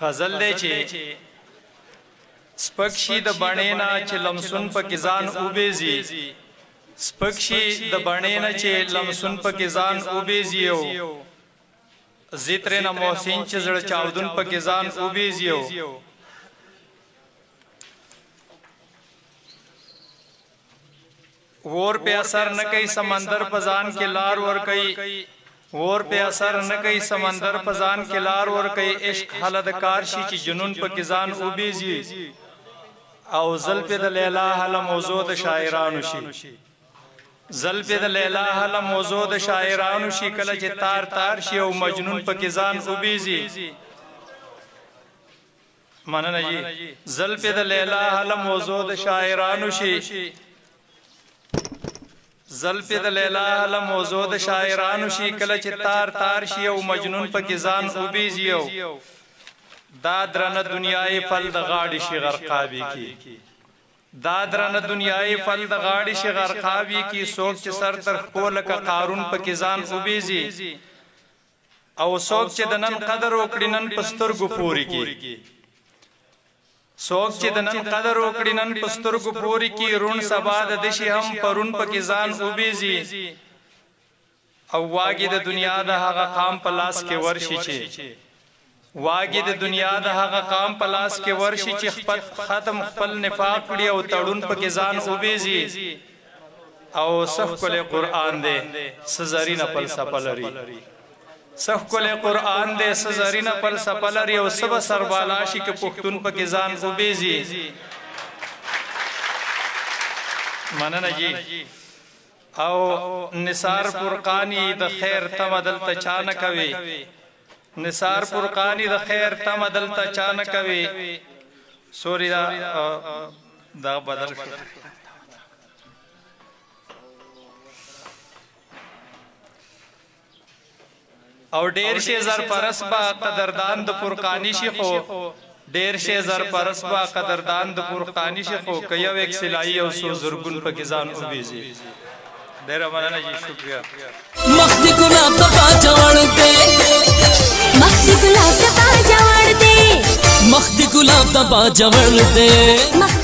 غزل دی چې سپک شي د بڼې نه چې لمسون پکې ځان وبېزي سپک شي د بڼې نه چې لمسون پکې ځان وبېزي زه ترېنه محسن چې زړه چاودون پکې ځان وبېزي ور په اثر نه کوي سمندر په ځان کې لار ور کوي ور په اثر نه کوي سمندر په ځان کې لار ور کوي عشق حلد کار شي چې جنون پکې ځان وبېزي او زلف د لیلا حل موضوع د شاعرانو شي زلف د لیلا حل موضوع د شاعرانو شي کله چې تار تار شي او مجنون پکې ځان وبېزي مننه جی زلف د لیلا حل موضوع د شاعرانو شي زلف د لیلا حل موضوع د شاعرانو شي کله چې تار تار شي او مجنون پکې ځان وبېزي دا درنه دنیاي فل د غاړې شي غرقابي کی دا درنه دنیاي فل د غاړې شي غرقابي کی څوک چې سر تر خپل کا قارون پکې ځان وبېزي او څوک چې د نن قدر وکړي نن پسترګو پوري کی څوک چې د نن قدر وکړي نن پسترګو پوري کی رون سبا د دشي هم پرون پکې ځان وبېزي او واګي د دنیا د هغه قام په لاس کې ورشي چې واګي د دنیا د هغه قام په لاس کې ورشي چې ختم خپل نفاق کړي او تړون پکې ځان وبېزي او صف کله قران دې سزارینه فلسفه لري صف کله قران دې سزارینه فلسفه لري او سبا سربالاشي کې پښتون پکې ځان وبېزي مننه جی او نثار فرقانی د خیر تم دلته چا نه کوي نثار فرقانی د خیر تم دلته چا نه کوي سوري دا بدل شو او ډیر شي زر پرس با قدردان د فرقانی شیخو ډیر شي زر پرس با قدردان د فرقانی شیخو کيو ایک سلای او سو زرګون په ځان وبېزي ډیر مننه جی شکریا مخدی ګلاب ته پاچا ورته مخدی ګلاب ته پاچا ورته مخدی ګلاب ته پاچا ورته